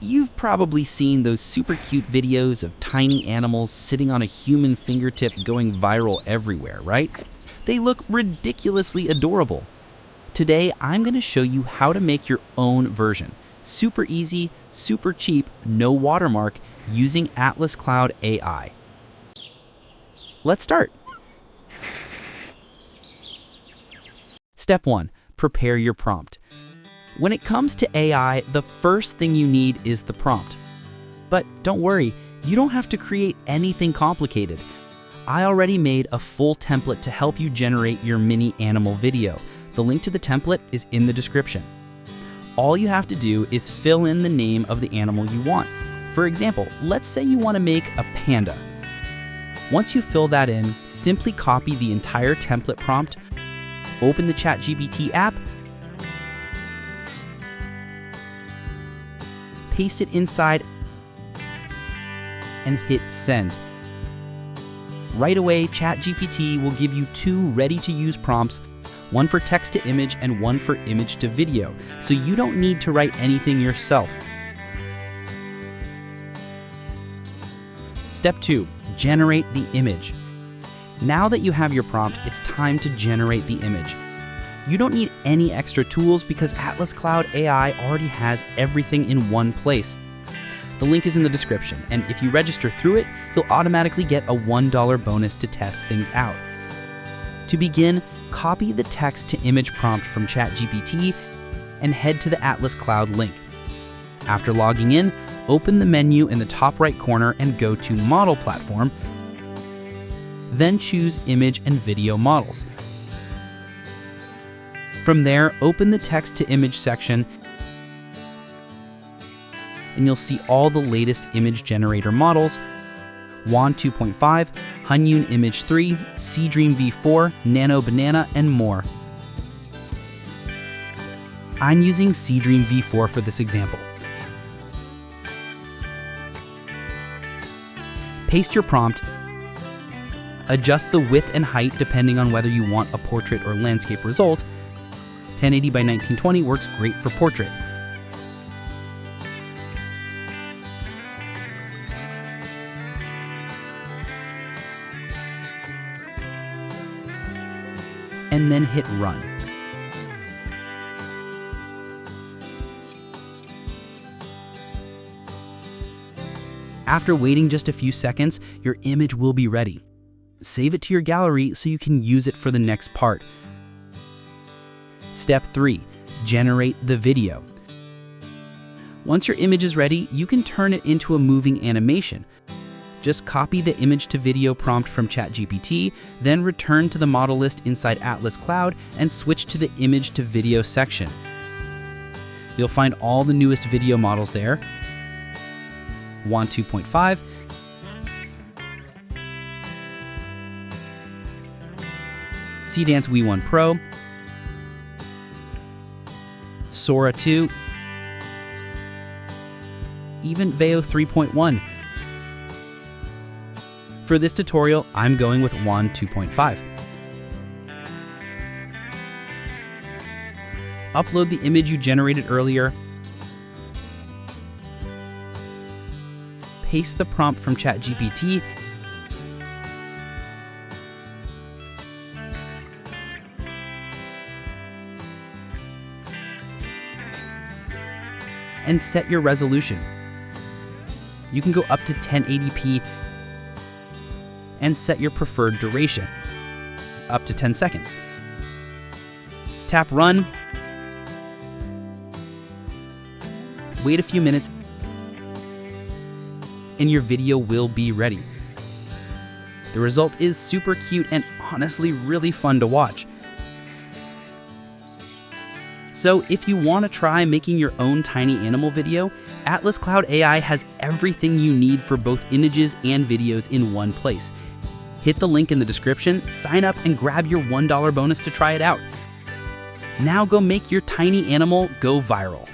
You've probably seen those super cute videos of tiny animals sitting on a human fingertip going viral everywhere, right? They look ridiculously adorable. Today, I'm going to show you how to make your own version. Super easy, super cheap, no watermark, using Atlas Cloud AI. Let's start. Step 1. Prepare your prompt. When it comes to AI, the first thing you need is the prompt. But don't worry, you don't have to create anything complicated. I already made a full template to help you generate your mini animal video. The link to the template is in the description. All you have to do is fill in the name of the animal you want. For example, let's say you want to make a panda. Once you fill that in, simply copy the entire template prompt, open the ChatGPT app, paste it inside, and hit send. Right away, ChatGPT will give you 2 ready-to-use prompts, one for text to image and one for image to video, so you don't need to write anything yourself. Step 2. Generate the image. Now that you have your prompt, it's time to generate the image. You don't need any extra tools because Atlas Cloud AI already has everything in one place. The link is in the description, and if you register through it, you'll automatically get a $1 bonus to test things out. To begin, copy the text to image prompt from ChatGPT and head to the Atlas Cloud link. After logging in, open the menu in the top right corner and go to Model Platform, then choose Image and Video Models. From there, open the text to image section and you'll see all the latest image generator models: WAN 2.5, Hunyuan Image 3, Seedream V4, Nano Banana, and more. I'm using Seedream V4 for this example. Paste your prompt. Adjust the width and height depending on whether you want a portrait or landscape result. 1080 by 1920 works great for portrait. And then hit run. After waiting just a few seconds, your image will be ready. Save it to your gallery so you can use it for the next part. Step 3. Generate the video. Once your image is ready, you can turn it into a moving animation. Just copy the image to video prompt from ChatGPT, then return to the model list inside Atlas Cloud and switch to the image to video section. You'll find all the newest video models there: WAN 2.5, Seedance V1 Pro, Sora 2, even Veo 3.1. For this tutorial, I'm going with WAN 2.5. Upload the image you generated earlier. Paste the prompt from ChatGPT. And set your resolution. You can go up to 1080p and set your preferred duration, up to 10 seconds. Tap run. Wait a few minutes and your video will be ready. The result is super cute and honestly really fun to watch. So if you want to try making your own tiny animal video, Atlas Cloud AI has everything you need for both images and videos in one place. Hit the link in the description, sign up, and grab your $1 bonus to try it out. Now go make your tiny animal go viral.